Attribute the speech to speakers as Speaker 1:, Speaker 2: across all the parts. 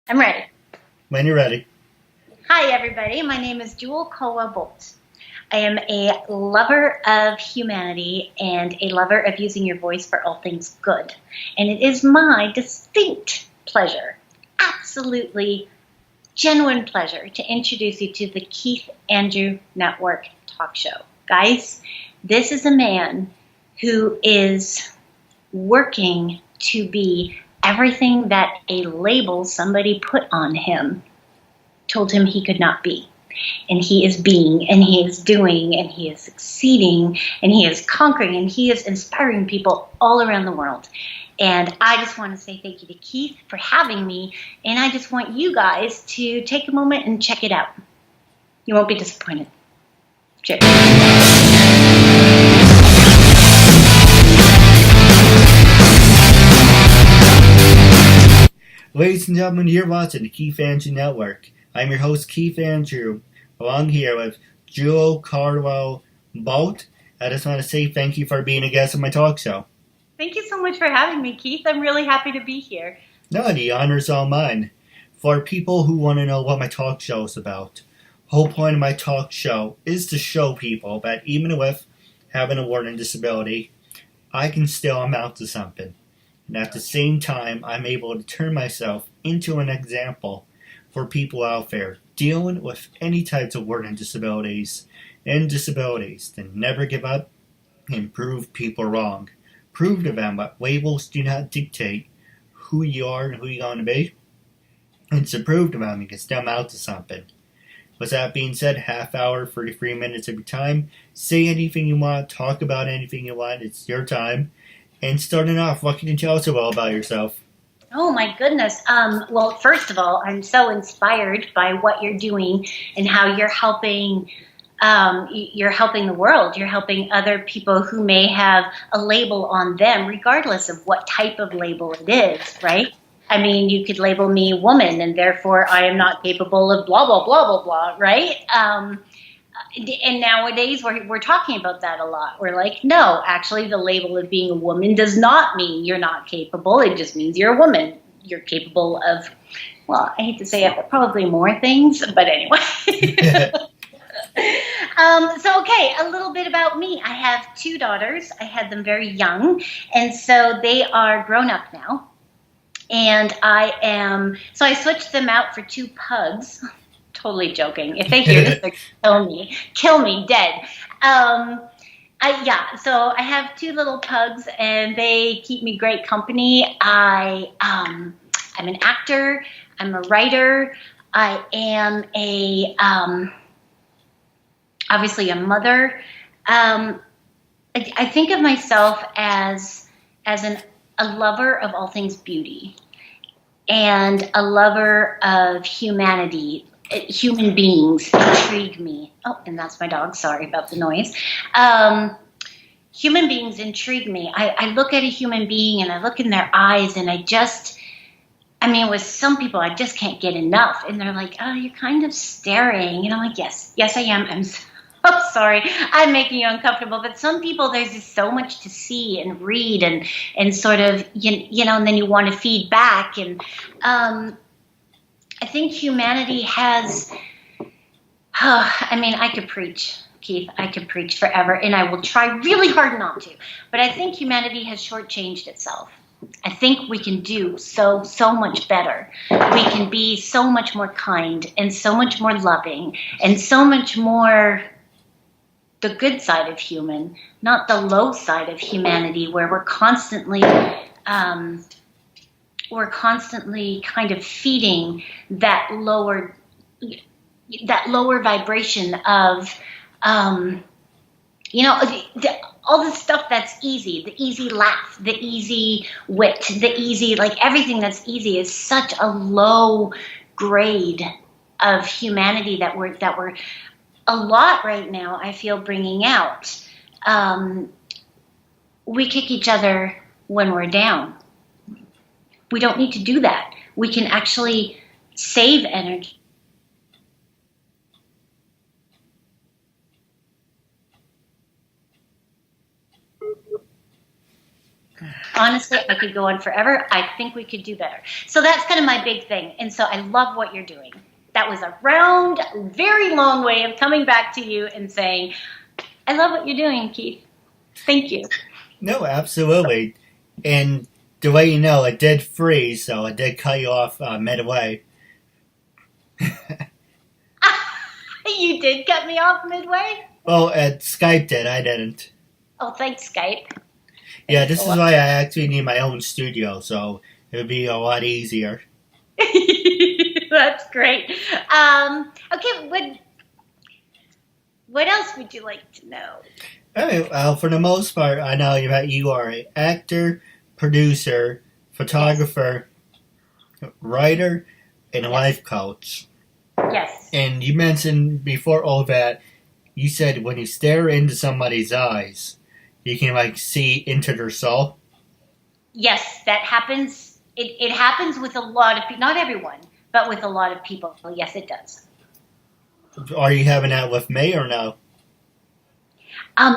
Speaker 1: I'm ready.
Speaker 2: When you're ready.
Speaker 1: Hi, everybody. My name is Jewelle Colwell Boldt. I am a lover of humanity and a lover of using your voice for all things good. And it is my distinct pleasure, absolutely genuine pleasure, to introduce you to the Keith Andrew Network talk show. Guys, this is a man who is working to be everything that a label somebody put on him told him he could not be. And he is being, and he is doing, and he is succeeding, and he is conquering, and he is inspiring people all around the world. And I just want to say thank you to Keith for having me, and I just want you guys to take a moment and check it out. You won't be disappointed. Cheers.
Speaker 2: Ladies and gentlemen, you're watching the Keith Andrew Network. I'm your host, Keith Andrew, along here with Jewelle Colwell Boldt. I just want to say thank you for being a guest on my talk show.
Speaker 1: Thank you so much for having me, Keith. I'm really happy to be here.
Speaker 2: No, the honor's all mine. For people who want to know what my talk show is about, the whole point of my talk show is to show people that even with having a learning disability, I can still amount to something. And at the same time, I'm able to turn myself into an example for people out there dealing with any types of learning disabilities and disabilities to never give up and prove people wrong. Prove to them that labels do not dictate who you are and who you're going to be. And to prove to them you can still amount to something. With that being said, half hour, 33 minutes of your time. Say anything you want, talk about anything you want, it's your time. And starting off, what can you tell us about yourself?
Speaker 1: Oh my goodness. Well, first of all, I'm so inspired by what you're doing and how you're helping the world. You're helping other people who may have a label on them, regardless of what type of label it is, right? I mean, you could label me woman, and therefore I am not capable of blah, blah, blah, blah, blah, right? And nowadays we're talking about that a lot. We're like, no, actually the label of being a woman does not mean you're not capable. It just means you're a woman. You're capable of, well, I hate to say it, but probably more things. But anyway. Okay, a little bit about me. I have two daughters. I had them very young, and so they are grown up now. And so I switched them out for two pugs. Totally joking. If they hear this, they'll kill me dead. So I have two little pugs, and they keep me great company. I'm an actor. I'm a writer. I am obviously a mother. I think of myself as a lover of all things beauty and a lover of humanity. Human beings intrigue me. Oh, and that's my dog. Sorry about the noise. Human beings intrigue me. I look at a human being and I look in their eyes and with some people, I just can't get enough. And they're like, oh, you're kind of staring. And I'm like, yes, I am. I'm so sorry. I'm making you uncomfortable. But some people, there's just so much to see and read and sort of, and then you want to feed back. And I think humanity has, I could preach, Keith. I could preach forever, and I will try really hard not to. But I think humanity has shortchanged itself. I think we can do so much better. We can be so much more kind and so much more loving and so much more the good side of human, not the low side of humanity, where we're constantly kind of feeding that lower vibration of all the stuff that's easy, the easy laugh, the easy wit, the easy, like everything that's easy is such a low grade of humanity that we're a lot right now, I feel, bringing out. We kick each other when we're down. We don't need to do that. We can actually save energy. Honestly, I could go on forever. I think we could do better. So that's kind of my big thing. And so I love what you're doing. That was a round, very long way of coming back to you and saying, I love what you're doing, Keith. Thank you.
Speaker 2: No, absolutely. And the way you know, it did freeze, so it did cut you off midway.
Speaker 1: You did cut me off midway?
Speaker 2: Well, Skype did. I didn't.
Speaker 1: Oh, thanks, Skype.
Speaker 2: Yeah, this is why I actually need my own studio, so it would be a lot easier.
Speaker 1: That's great. Okay, what else would you like to know?
Speaker 2: All right, well, for the most part, I know you are an actor, producer, photographer, writer, and a life coach.
Speaker 1: Yes.
Speaker 2: And you mentioned before all that, you said when you stare into somebody's eyes, you can see into their soul.
Speaker 1: Yes, that happens. It happens with a lot of people, not everyone, but with a lot of people. Yes, it does.
Speaker 2: Are you having that with me or no?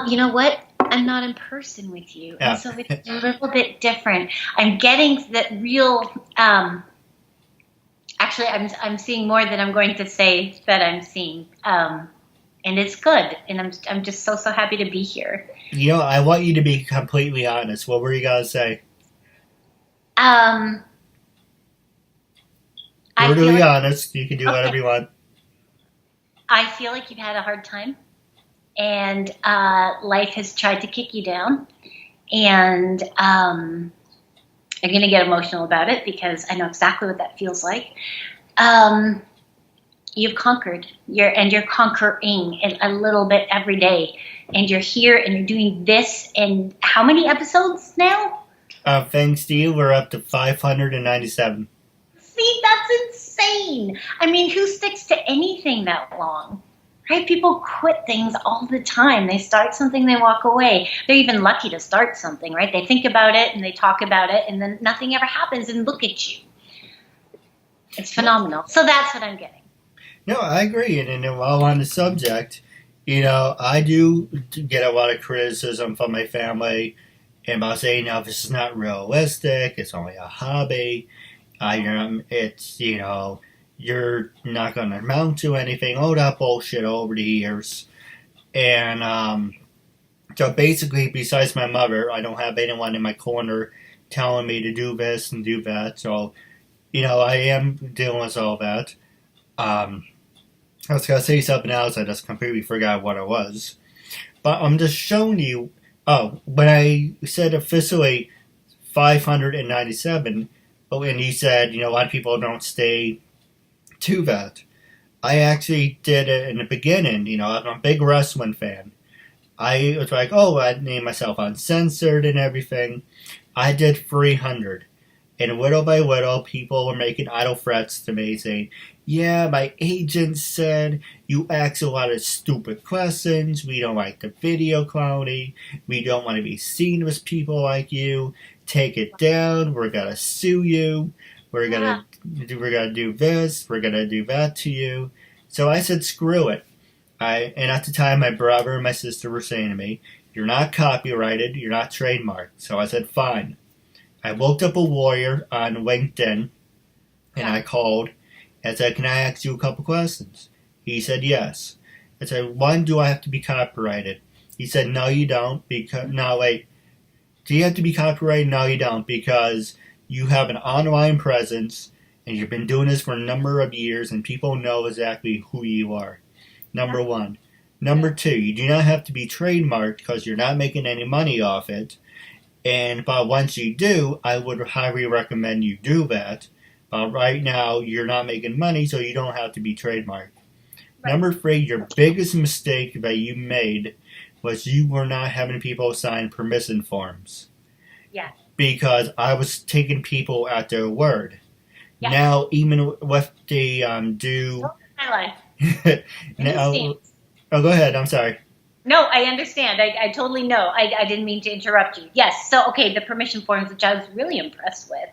Speaker 1: You know what? I'm not in person with you,
Speaker 2: Yeah.
Speaker 1: and so it's a little bit different. I'm getting that real. Actually, I'm seeing more than I'm going to say that I'm seeing, and it's good. And I'm just so happy to be here.
Speaker 2: I want you to be completely honest. What were you gonna say? Brutally honest. You can do whatever you want.
Speaker 1: I feel like you've had a hard time, and life has tried to kick you down, and I'm going to get emotional about it because I know exactly what that feels like. You've conquered, you're conquering a little bit every day, and you're here and you're doing this. And how many episodes now?
Speaker 2: Thanks to you, we're up to 597.
Speaker 1: See, that's insane. I mean, who sticks to anything that long? Right? People quit things all the time. They start something, they walk away. They're even lucky to start something, right? They think about it and they talk about it, and then nothing ever happens, and look at you. It's phenomenal. So that's what I'm getting.
Speaker 2: No, I agree. And while on the subject, I do get a lot of criticism from my family about saying, this is not realistic. It's only a hobby. It's, you're not going to amount to anything. All that bullshit over the years. And so basically, besides my mother, I don't have anyone in my corner telling me to do this and do that. So, I am dealing with all that. I was going to say something else. I just completely forgot what it was. But I'm just showing you. Oh, when I said officially 597, and you said, a lot of people don't stay to that. I actually did it in the beginning. I'm a big wrestling fan. I was like, I'd name myself uncensored and everything. I did 300. And little by little, people were making idle threats to me saying, yeah, my agent said you ask a lot of stupid questions. We don't like the video quality. We don't want to be seen with people like you. Take it down. We're going to sue you. We're gonna do this. We're gonna do that to you. So I said, screw it. And at the time, my brother and my sister were saying to me, you're not copyrighted. You're not trademarked. So I said, fine. I looked up a lawyer on LinkedIn, and I called and said, can I ask you a couple questions? He said, yes. I said, one, do I have to be copyrighted? He said, no, you don't. Do you have to be copyrighted? No, you don't, because you have an online presence, and you've been doing this for a number of years, and people know exactly who you are. Number one. Number two, you do not have to be trademarked because you're not making any money off it. But once you do, I would highly recommend you do that. But right now, you're not making money, so you don't have to be trademarked. Right. Number three, your biggest mistake that you made was you were not having people sign permission forms.
Speaker 1: Yeah.
Speaker 2: Because I was taking people at their word. Yeah. Now, even with the
Speaker 1: my life.
Speaker 2: Now, go ahead. I'm sorry.
Speaker 1: No, I understand. I totally know. I didn't mean to interrupt you. Yes. So, okay, the permission forms, which I was really impressed with.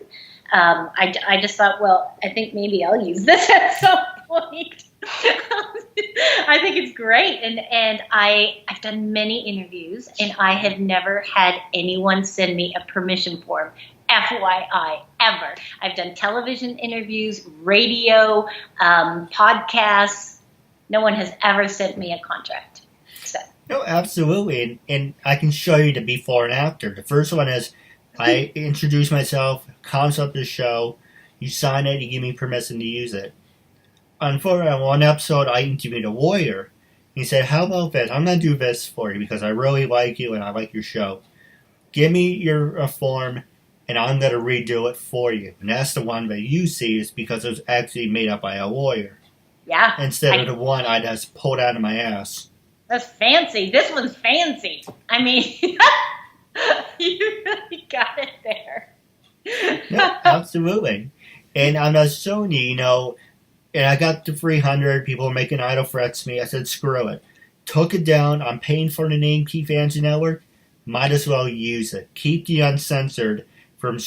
Speaker 1: I just thought, well, I think maybe I'll use this at some point. I think it's great, and I've done many interviews, and I have never had anyone send me a permission form. FYI, ever. I've done television interviews, radio, podcasts. No one has ever sent me a contract. So.
Speaker 2: No, absolutely, and I can show you the before and after. The first one is I introduce myself, concept the show, you sign it, you give me permission to use it. On one episode, I interviewed a lawyer. He said, "How about this? I'm going to do this for you because I really like you and I like your show. Give me your form, and I'm going to redo it for you." And that's the one that you see is because it was actually made up by a lawyer.
Speaker 1: Yeah.
Speaker 2: Instead of the one I just pulled out of my ass.
Speaker 1: That's fancy. This one's fancy. I mean, you really got it there.
Speaker 2: Yeah, absolutely. And I'm just showing you, and I got the 300. People were making idle threats to me. I said, screw it. Took it down. I'm paying for the name KeithAndrewNetWork. Might as well use it. Keep the uncensored for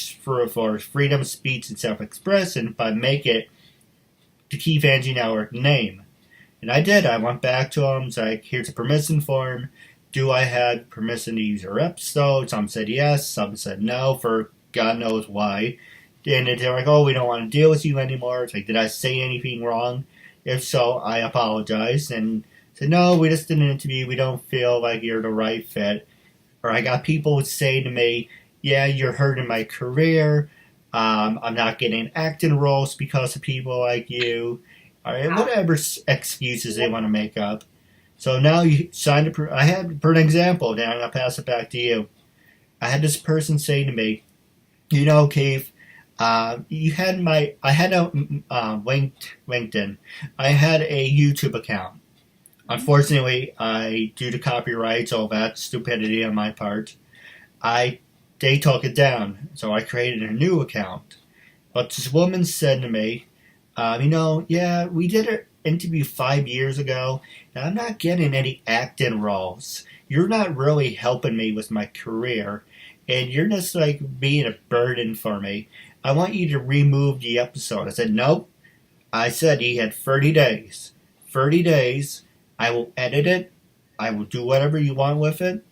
Speaker 2: freedom of speech and self-expression, but make it the KeithAndrewNetWork name. And I did. I went back to them. It's like, here's a permission form. Do I have permission to use your episode? Some said yes. Some said no for God knows why. And they're like, oh, we don't want to deal with you anymore. It's like, did I say anything wrong? If so, I apologize. And said, no, we just did an interview. We don't feel like you're the right fit. Or I got people say to me, yeah, you're hurting my career. I'm not getting acting roles because of people like you. All right, whatever excuses they want to make up. So now you signed I had, for an example, then I'm going to pass it back to you. I had this person say to me, Keith, I had a LinkedIn. I had a YouTube account. Unfortunately, due to copyrights, all that stupidity on my part, they took it down. So I created a new account. But this woman said to me, yeah, we did an interview 5 years ago, and I'm not getting any acting roles. You're not really helping me with my career, and you're just like being a burden for me. I want you to remove the episode. I said, nope. I said he had 30 days. 30 days. I will edit it. I will do whatever you want with it.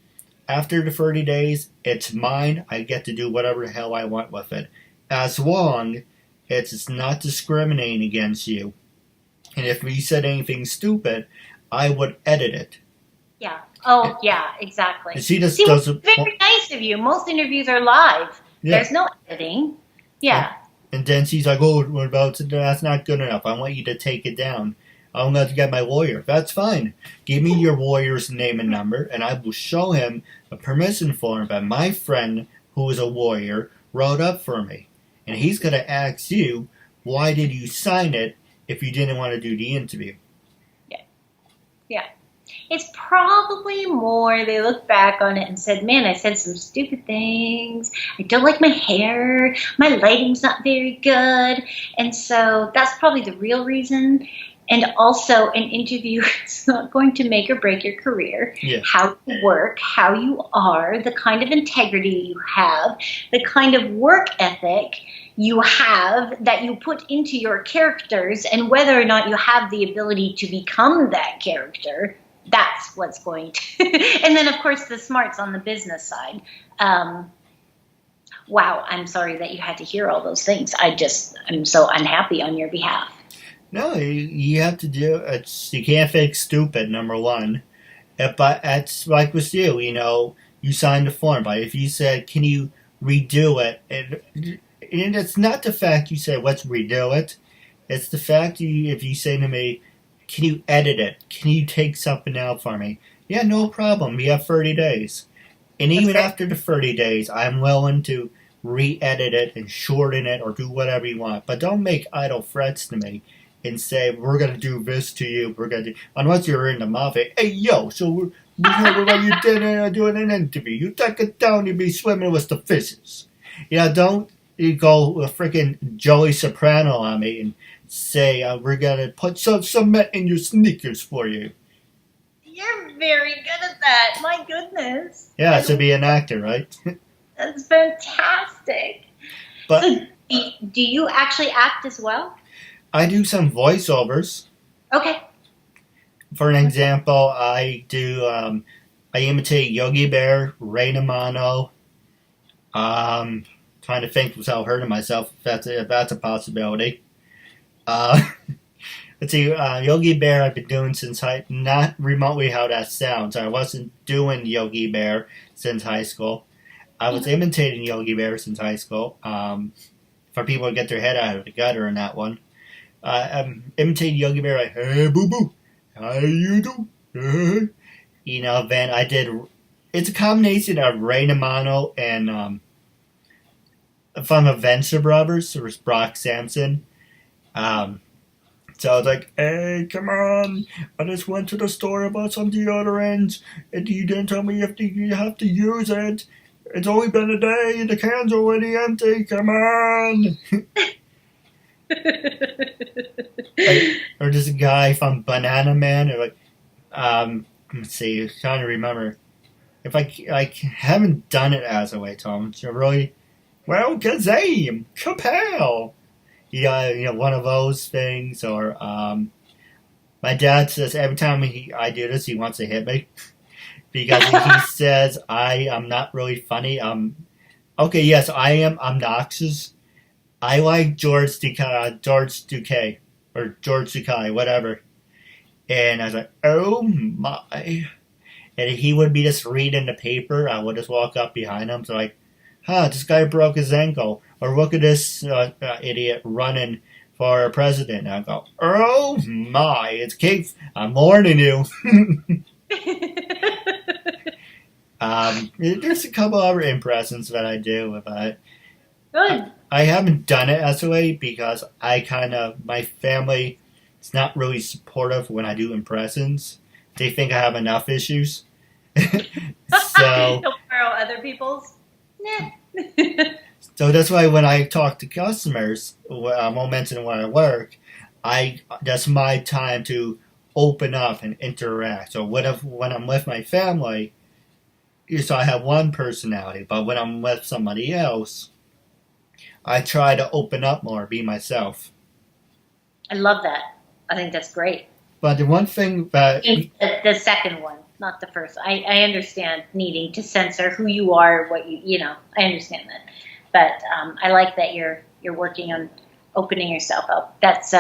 Speaker 2: After the 30 days, it's mine. I get to do whatever the hell I want with it. As long as it's not discriminating against you. And if we said anything stupid, I would edit it.
Speaker 1: Yeah. Oh, yeah, exactly.
Speaker 2: And she just doesn't.
Speaker 1: Very nice of you. Most interviews are live. Yeah. There's no editing. Yeah.
Speaker 2: And then she's like, oh, what about that's not good enough. I want you to take it down. I'm going to get my lawyer. That's fine. Give me your lawyer's name and number, and I will show him a permission form that my friend, who is a lawyer, wrote up for me. And he's going to ask you, why did you sign it if you didn't want to do the interview?
Speaker 1: Yeah. Yeah. It's probably more they look back on it and said, man, I said some stupid things. I don't like my hair. My lighting's not very good. And so that's probably the real reason. And also, an interview is not going to make or break your career.
Speaker 2: Yeah.
Speaker 1: How you work, how you are, the kind of integrity you have, the kind of work ethic you have that you put into your characters, and whether or not you have the ability to become that character, that's what's going to. And then, of course, the smarts on the business side. Wow, I'm sorry that you had to hear all those things. I'm so unhappy on your behalf.
Speaker 2: No, you have to do it. You can't fake stupid, number one. But it's like with you, you signed the form. But if you said, can you redo it? And it's not the fact you say, let's redo it. It's the fact if you say to me, can you edit it? Can you take something out for me? Yeah, no problem. We have 30 days. And even after the 30 days, I'm willing to re-edit it and shorten it or do whatever you want. But don't make idle threats to me and say, we're going to do this to you. Unless you're in the mafia. Hey, yo, so we heard what you did doing an interview. You take it down, you be swimming with the fishes. Don't you go a freaking Joey Soprano on me and say, we're going to put some cement in your sneakers for you.
Speaker 1: You're very good at that. My goodness.
Speaker 2: Yeah, to be an actor, right?
Speaker 1: That's fantastic.
Speaker 2: But
Speaker 1: so, do you actually act as well?
Speaker 2: I do some voiceovers.
Speaker 1: Okay.
Speaker 2: For an example, I imitate Yogi Bear, Ray Namano. Trying to think without hurting myself, if that's a possibility. Uh, let's see, Yogi Bear I've been doing since not remotely how that sounds. I wasn't doing Yogi Bear since high school. I was imitating Yogi Bear since high school. For people to get their head out of the gutter in that one. I'm imitating Yogi Bear like, hey, boo-boo, how you do? Then I did, it's a combination of Ray Namano and from the Venture Brothers. There was Brock Sampson. So I was like, hey, come on, I just went to the store and bought some deodorant, and you didn't tell me you have to use it. It's only been a day, the can's already empty, come on. Or just a guy from Banana Man, or like, let's see, I'm trying to remember. If I haven't done it as a way, Tom, so really, well, Kazam, Kapow! One of those things, or, my dad says every time I do this, he wants to hit me. Because he says I am not really funny. Okay, yes, I am obnoxious. I like George Duquet, or George Duquet, whatever. And I was like, oh my. And he would be just reading the paper. I would just walk up behind him. So like, this guy broke his ankle. Or look at this idiot running for president. And I go, oh my, it's Keith. I'm warning you. There's a couple other impressions that I do, but
Speaker 1: Good.
Speaker 2: I haven't done it as a way because my family is not really supportive when I do impressions. They think I have enough issues. So
Speaker 1: don't borrow other people's. Nah.
Speaker 2: So that's why when I talk to customers, I won't mention where I work, that's my time to open up and interact. So when I'm with my family, so I have one personality, but when I'm with somebody else, I try to open up more, be myself.
Speaker 1: I love that. I think that's great.
Speaker 2: But the one thing that
Speaker 1: the second one, not the first. I understand needing to censor who you are, what I understand that. But I like that you're working on opening yourself up. That's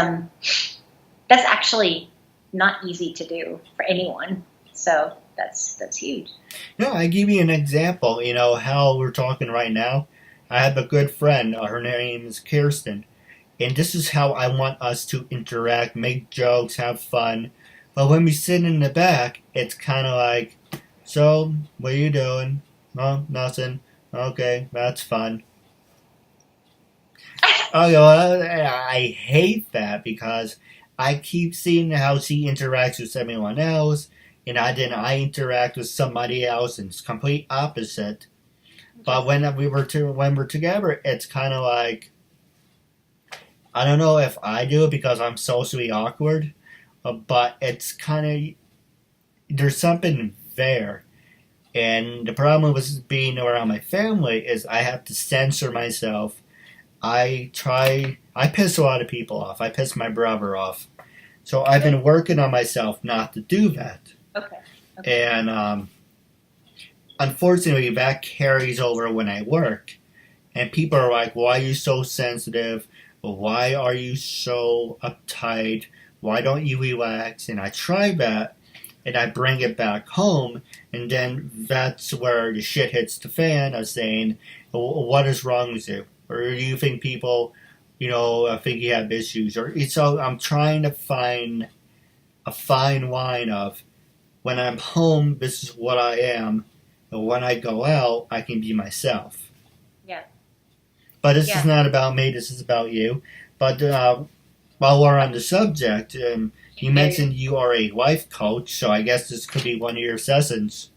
Speaker 1: actually not easy to do for anyone. So that's huge.
Speaker 2: No, I give you an example. How we're talking right now. I have a good friend. Her name is Kirsten. And this is how I want us to interact, make jokes, have fun. But when we sit in the back, it's kind of like, so, what are you doing? Oh, nothing. Okay, that's fun. I hate that because I keep seeing how she interacts with everyone else, and I interact with somebody else, and it's complete opposite. But when we're together, it's kind of like, I don't know if I do it because I'm socially awkward, but it's kind of, there's something there. And the problem with being around my family is I have to censor myself. I piss a lot of people off. I piss my brother off. So I've been working on myself not to do that.
Speaker 1: Okay.
Speaker 2: And unfortunately, that carries over when I work. And people are like, why are you so sensitive? Why are you so uptight? Why don't you relax? And I try that, and I bring it back home, and then that's where the shit hits the fan of saying, what is wrong with you? Or do you think people, think you have issues? So I'm trying to find a fine line of, when I'm home, this is what I am, and when I go out, I can be myself.
Speaker 1: Yeah.
Speaker 2: But this is not about me, this is about you. But while we're on the subject, you mentioned you are a life coach, so I guess this could be one of your sessions.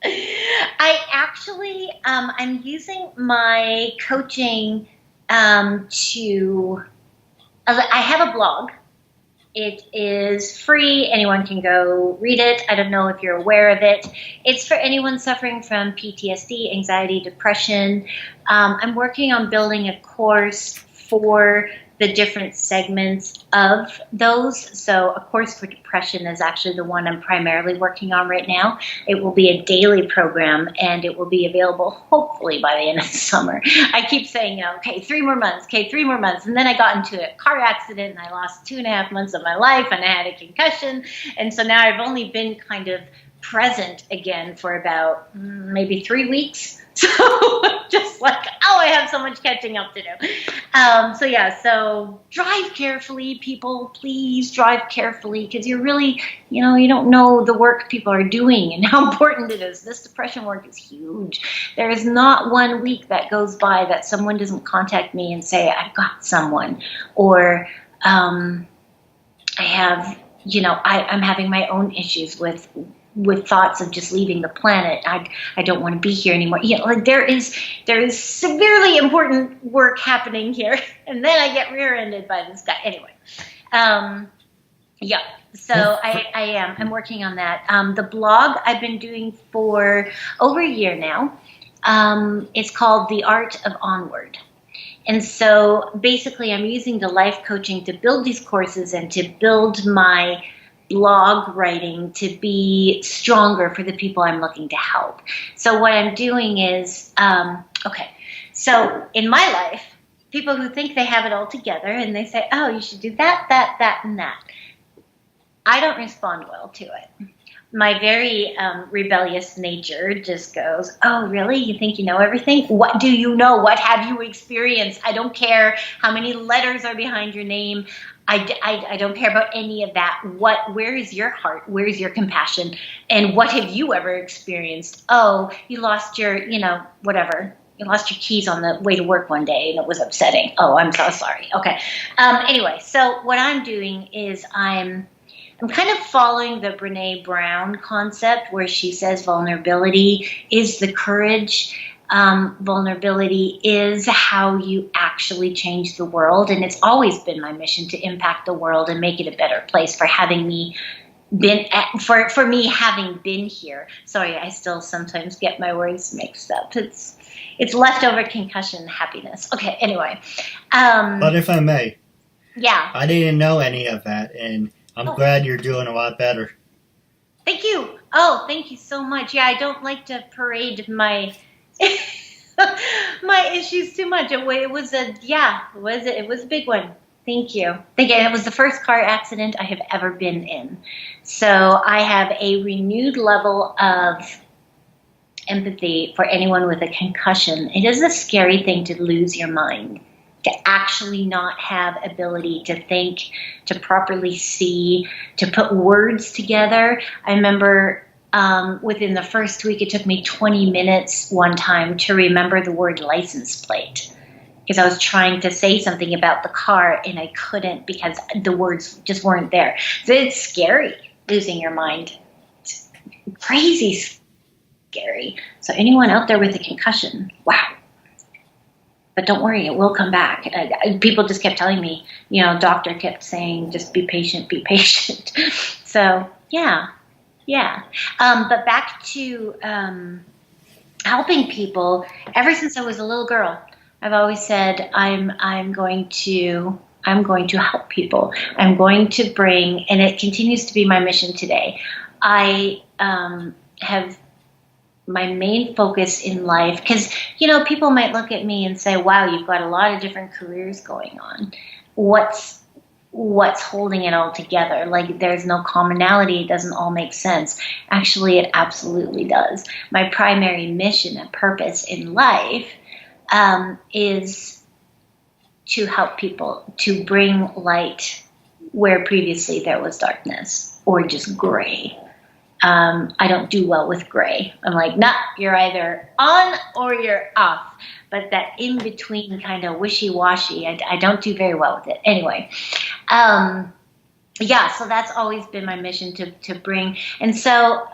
Speaker 1: I actually, I'm using my coaching I have a blog. It is free. Anyone can go read it. I don't know if you're aware of it. It's for anyone suffering from PTSD, anxiety, depression. I'm working on building a course for the different segments of those. So A Course for Depression is actually the one I'm primarily working on right now. It will be a daily program, and it will be available hopefully by the end of the summer. I keep saying, okay, 3 more months, okay, 3 more months. And then I got into a car accident, and I lost 2.5 months of my life, and I had a concussion. And so now I've only been kind of present again for about maybe 3 weeks. So just like, I have so much catching up to do. So drive carefully, people. Please drive carefully, because you're really, you don't know the work people are doing and how important it is. This depression work is huge. There is not 1 week that goes by that someone doesn't contact me and say, I've got someone, or I have, I'm having my own issues with thoughts of just leaving the planet. I don't want to be here anymore. There is severely important work happening here, and then I get rear-ended by this guy. Anyway, so I'm working on that. The blog I've been doing for over a year now. It's called The Art of Onward. And so basically I'm using the life coaching to build these courses and to build my blog writing to be stronger for the people I'm looking to help. So what I'm doing is, so in my life, people who think they have it all together and they say, oh, you should do that, that, and that. I don't respond well to it. My very rebellious nature just goes, oh, really? You think you know everything? What do you know? What have you experienced? I don't care how many letters are behind your name. I don't care about any of that. Where is your heart? Where is your compassion? And what have you ever experienced? Oh, you lost your, whatever. You lost your keys on the way to work one day, and it was upsetting. Oh, I'm so sorry. Okay. Anyway, so what I'm doing is I'm kind of following the Brené Brown concept, where she says vulnerability is the courage. Vulnerability is how you actually change the world. And it's always been my mission to impact the world and make it a better place for having me for me having been here. Sorry, I still sometimes get my words mixed up. It's leftover concussion happiness. Okay, anyway.
Speaker 2: But if I may.
Speaker 1: Yeah.
Speaker 2: I didn't know any of that, and I'm glad you're doing a lot better.
Speaker 1: Thank you. Oh, thank you so much. Yeah, I don't like to parade my my issues too much. It was a big one. Thank you. It was the first car accident I have ever been in. So I have a renewed level of empathy for anyone with a concussion. It is a scary thing to lose your mind, to actually not have ability to think, to properly see, to put words together. I remember within the first week, it took me 20 minutes one time to remember the word license plate, because I was trying to say something about the car and I couldn't because the words just weren't there. So it's scary, losing your mind. It's crazy scary. So anyone out there with a concussion, wow. But don't worry, it will come back. People just kept telling me, doctor kept saying, just be patient, be patient. So, yeah. But back to helping people. Ever since I was a little girl, I've always said I'm going to help people. I'm going to bring, and it continues to be my mission today. I have my main focus in life, because people might look at me and say, wow, you've got a lot of different careers going on. What's holding it all together? Like, there's no commonality. It doesn't all make sense. Actually, it absolutely does. My primary mission and purpose in life is to help people, to bring light where previously there was darkness or just gray. I don't do well with gray. I'm like, nah, you're either on or you're off. But that in-between kind of wishy-washy, I don't do very well with it. Anyway, so that's always been my mission to bring. And so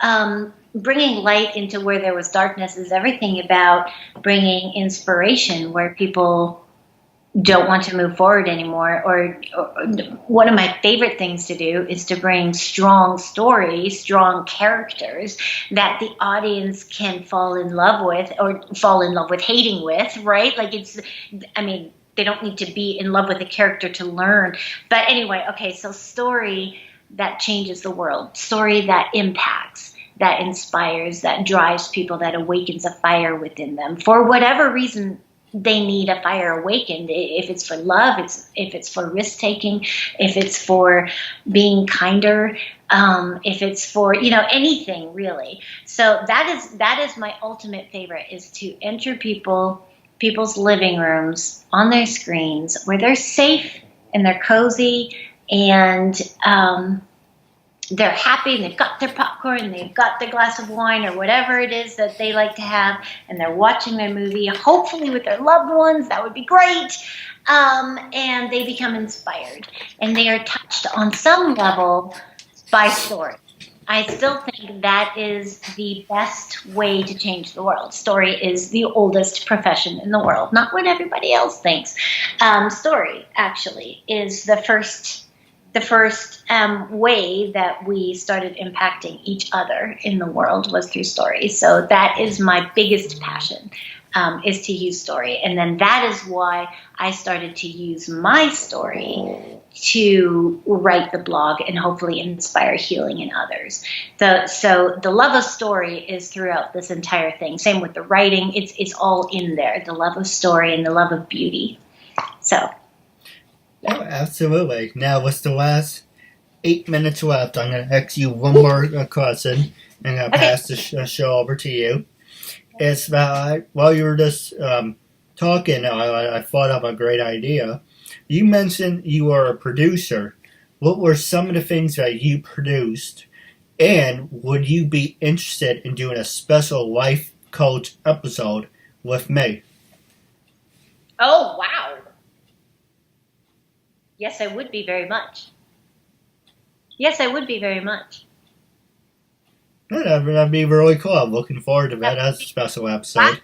Speaker 1: bringing light into where there was darkness is everything about bringing inspiration where people don't want to move forward anymore. Or one of my favorite things to do is to bring strong stories, strong characters that the audience can fall in love with, or fall in love with hating with, right? Like don't need to be in love with a character to learn. But anyway, okay, so story that changes the world, story that impacts, that inspires, that drives people, that awakens a fire within them for whatever reason they need a fire awakened. If it's for love, if it's for risk taking, if it's for being kinder, if it's for anything really. So that is my ultimate favorite, is to enter people's living rooms on their screens where they're safe and they're cozy and they're happy and they've got their popcorn and they've got their glass of wine or whatever it is that they like to have, and they're watching their movie, hopefully with their loved ones. That would be great. And they become inspired and they are touched on some level by story. I still think that is the best way to change the world. Story is the oldest profession in the world, not what everybody else thinks. Story actually is the first way that we started impacting each other in the world was through story. So that is my biggest passion, is to use story. And then that is why I started to use my story to write the blog and hopefully inspire healing in others. So the love of story is throughout this entire thing. Same with the writing. It's all in there, the love of story and the love of beauty. So.
Speaker 2: Yeah. Oh, absolutely. Now, with the last 8 minutes left, I'm going to ask you one more question, and I'll pass the show over to you. It's that while you were just talking, I thought of a great idea. You mentioned you are a producer. What were some of the things that you produced, and would you be interested in doing a special life coach episode with me?
Speaker 1: Oh, wow. Yes, I would be very much. Yes, I would be very much.
Speaker 2: That'd be really cool. I'm looking forward to that as a special episode.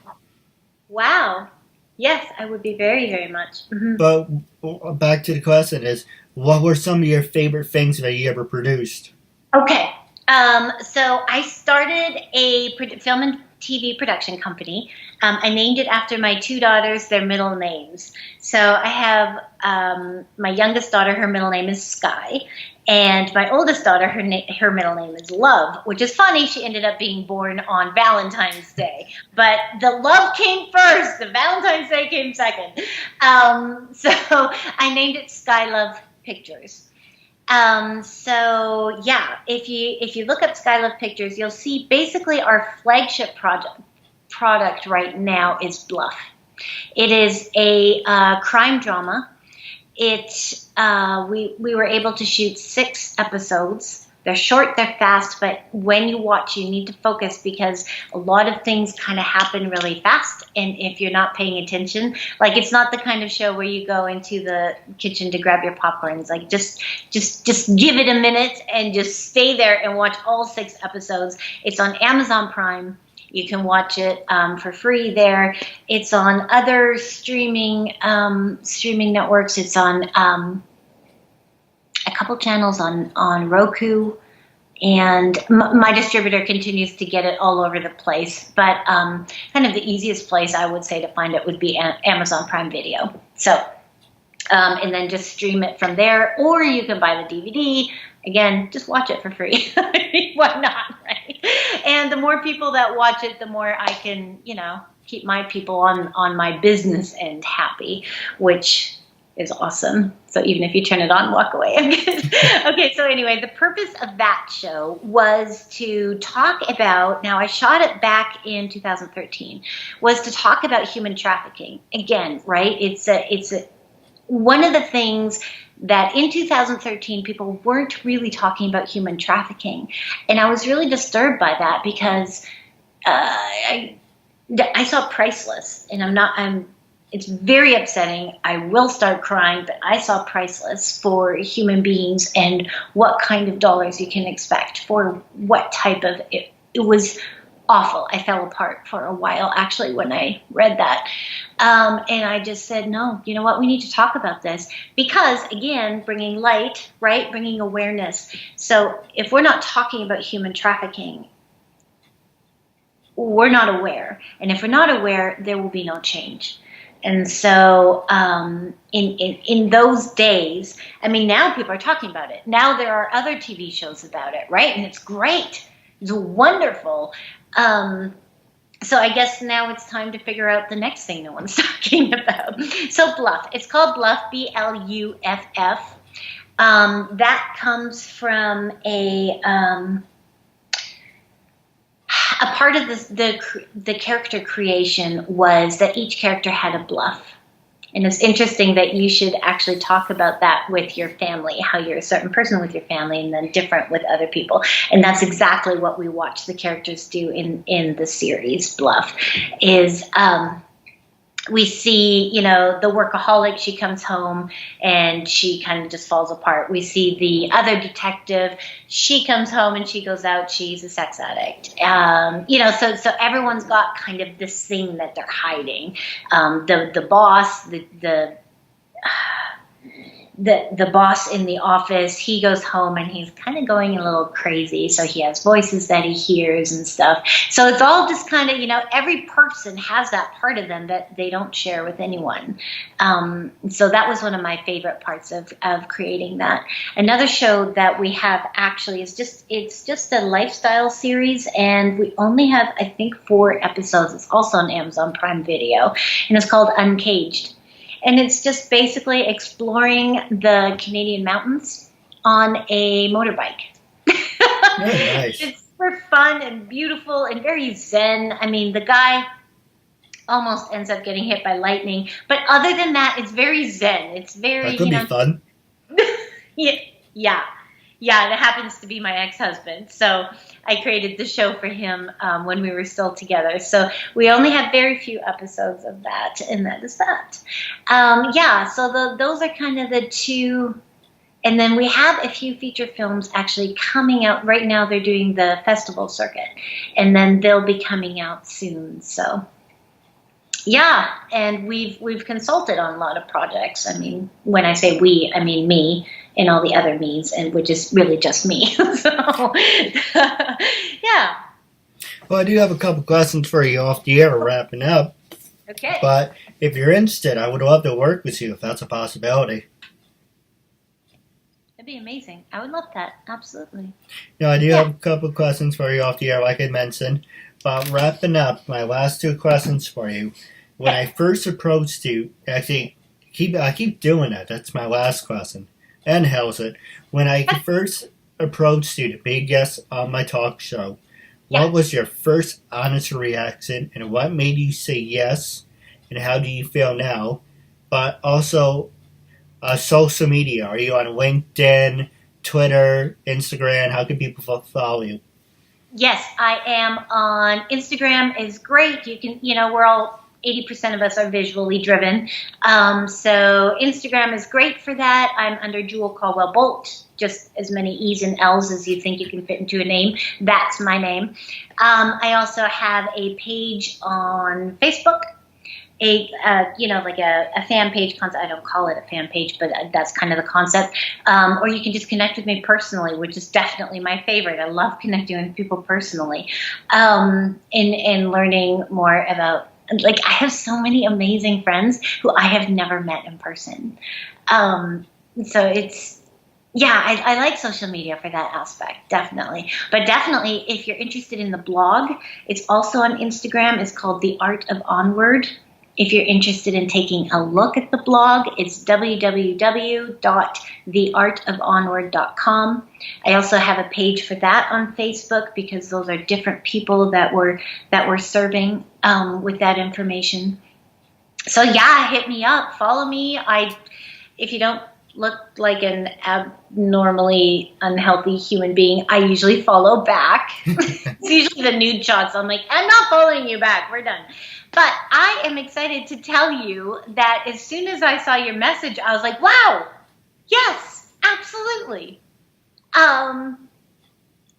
Speaker 1: Wow. Yes, I would be very, very much. Mm-hmm.
Speaker 2: But back to the question is, what were some of your favorite things that you ever produced?
Speaker 1: Okay. So I started a film and TV production company. I named it after my two daughters, their middle names. So I have my youngest daughter, her middle name is Sky, and my oldest daughter, her middle name is Love, which is funny. She ended up being born on Valentine's Day, but the love came first. The Valentine's Day came second. So I named it Sky Love Pictures. So yeah, if you look up Sky Love Pictures, you'll see basically our flagship product right now is Bluff. It is a crime drama. We were able to shoot 6 episodes. They're short, they're fast, but when you watch, you need to focus because a lot of things kind of happen really fast. And if you're not paying attention, like it's not the kind of show where you go into the kitchen to grab your popcorn. It's like just give it a minute and just stay there and watch all 6 episodes. It's on Amazon Prime. You can watch it for free there. It's on other streaming networks. It's on a couple channels on Roku, and my distributor continues to get it all over the place. But kind of the easiest place I would say to find it would be Amazon Prime Video. So, and then just stream it from there, or you can buy the DVD. Again, just watch it for free. Why not, right? And the more people that watch it, the more I can, keep my people on my business end happy, which is awesome. So even if you turn it on, walk away. Okay, so anyway, the purpose of that show was to talk about, now I shot it back in 2013, was to talk about human trafficking. Again, right? It's one of the things that in 2013 people weren't really talking about human trafficking. And I was really disturbed by that because I saw priceless, and it's very upsetting. I will start crying, but I saw priceless for human beings and what kind of dollars you can expect for what type of it. It was awful. I fell apart for a while, actually, when I read that. And I just said, no, you know what? We need to talk about this because, again, bringing light, right? Bringing awareness. So if we're not talking about human trafficking, we're not aware. And if we're not aware, there will be no change. And so in those days, I mean, now people are talking about it. Now there are other TV shows about it, right? And it's great. It's wonderful. So I guess now it's time to figure out the next thing no one's talking about. So Bluff. It's called Bluff, Bluff. That comes from a part of the character creation was that each character had a bluff. And it's interesting that you should actually talk about that with your family, how you're a certain person with your family and then different with other people. And that's exactly what we watch the characters do in the series Bluff, is we see, the workaholic, she comes home and she kind of just falls apart. We see the other detective, she comes home and she goes out, she's a sex addict. So everyone's got kind of this thing that they're hiding. The boss, the boss in the office, he goes home and he's kind of going a little crazy. So he has voices that he hears and stuff. So it's all just kind of, every person has that part of them that they don't share with anyone. So that was one of my favorite parts of creating that. Another show that we have actually is it's just a lifestyle series, and we only have, I think, 4 episodes. It's also on Amazon Prime Video, and it's called Uncaged. And it's just basically exploring the Canadian mountains on a motorbike.
Speaker 2: Very nice.
Speaker 1: It's super fun and beautiful and very zen. I mean, the guy almost ends up getting hit by lightning. But other than that, it's very zen. It's very,
Speaker 2: that could be fun.
Speaker 1: Yeah. Yeah, it happens to be my ex-husband. So I created the show for him when we were still together. So we only have very few episodes of that, and that is that. So those are kind of the 2. And then we have a few feature films actually coming out. Right now they're doing the festival circuit, and then they'll be coming out soon. So yeah, and we've consulted on a lot of projects. I mean, when I say we, I mean me and all the other me's, and which is really just me. So, yeah.
Speaker 2: Well, I do have a couple questions for you off the air, wrapping up.
Speaker 1: Okay.
Speaker 2: But if you're interested, I would love to work with you if that's a possibility.
Speaker 1: That'd be amazing. I would love that. Absolutely.
Speaker 2: No, I do have a couple questions for you off the air, like I mentioned. But wrapping up, my last 2 questions for you. When I first approached you, actually, I keep doing that. That's my last question. And how's it? When I first approached you to be a guest on my talk show, what was your first honest reaction, and what made you say yes, and how do you feel now? But also, social media. Are you on LinkedIn, Twitter, Instagram? How can people follow you?
Speaker 1: Yes, I am on Instagram. Is great. You can, we're all 80% of us are visually driven. So Instagram is great for that. I'm under Jewelle Colwell Boldt, just as many E's and L's as you think you can fit into a name. That's my name. I also have a page on Facebook, like a fan page concept. I don't call it a fan page, but that's kind of the concept. Or you can just connect with me personally, which is definitely my favorite. I love connecting with people personally, and learning more about. Like, I have so many amazing friends who I have never met in person. So it's, I like social media for that aspect, definitely. But definitely, if you're interested in the blog, it's also on Instagram. It's called The Art of Onward. If you're interested in taking a look at the blog, it's www.theartofonward.com. I also have a page for that on Facebook, because those are different people that we're serving with that information. So hit me up, follow me. If you don't look like an abnormally unhealthy human being, I usually follow back. It's usually the nude shots. I'm like, I'm not following you back. We're done. But I am excited to tell you that as soon as I saw your message, I was like, wow, yes, absolutely. I'm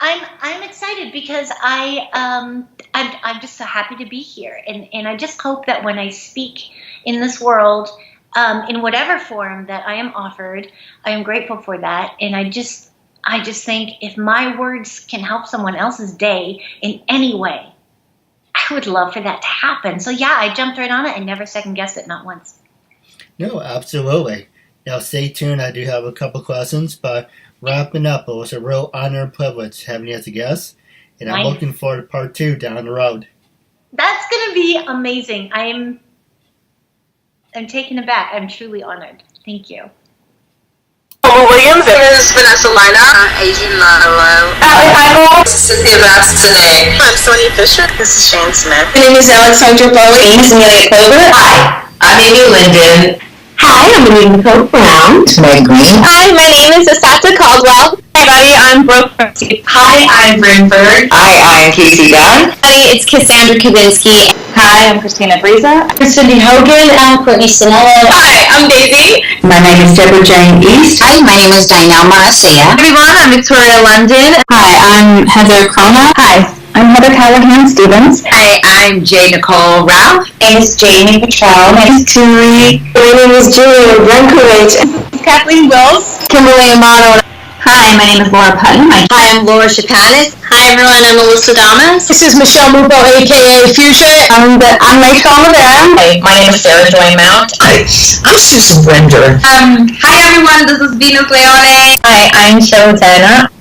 Speaker 1: excited because I'm just so happy to be here, and I just hope that when I speak in this world, in whatever form that I am offered, I am grateful for that, and I just think if my words can help someone else's day in any way, I I would love for that to happen. So yeah, I jumped right on it and never second guessed it, not once.
Speaker 2: No, absolutely. Now stay tuned. I do have a couple questions, but wrapping up, it was a real honor and privilege having you as a guest, and I'm looking forward to part 2 down the road.
Speaker 1: That's going to be amazing. I'm taken aback. I'm truly honored. Thank you.
Speaker 3: Williams. This is Vanessa Lina. Asian Lalo. I'm Cynthia Bastinet. I'm Sonia Fisher. This is Shane Smith. My name is Alexandra Bowie. My name is Amelia Clover. Hi, I'm Amy Linden. Hi, I'm Anita Nicole Brown. Meg Green. Hi, my name is Asata Caldwell. Hi, everybody. I'm Brooke. Hi, I'm Brynberg. Hi, I'm Casey Dunn. Hi, it's Cassandra Kavinsky. Hi, I'm Christina Briza. I'm Cindy Hogan. I'm Courtney Sinella. Hi, I'm Daisy. My name is Deborah Jane East. Hi, my name is Danielle Marcia. Hi, everyone. I'm Victoria London. Hi, I'm Heather Crona. Hi, I'm Heather Callahan Stevens. Hi, I'm Jay Nicole Ralph. My name is Jamie Patrell. My name is Turi. My name is Julia Brankovich. Kathleen Wills. Kimberly Amato. Hi, my name is Laura Putton. Hi, I'm Laura Chapanis. Hi, everyone. I'm Melissa Damas. This is Michelle Mupo, a.k.a. Fuchsia. I'm Rachel Rivera. Hi, my name is Sarah Joy Mount. Hi, I'm Susan Winder. Hi, everyone. This is Venus Leone. Hi, I'm Cheryl Tanner.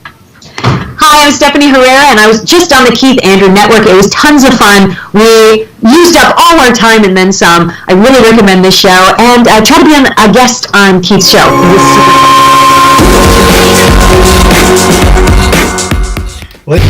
Speaker 4: Hi, I'm Stephanie Herrera, and I was just on the Keith Andrew Network. It was tons of fun. We used up all our time and then some. I really recommend this show, and try to be a guest on Keith's show.
Speaker 2: What?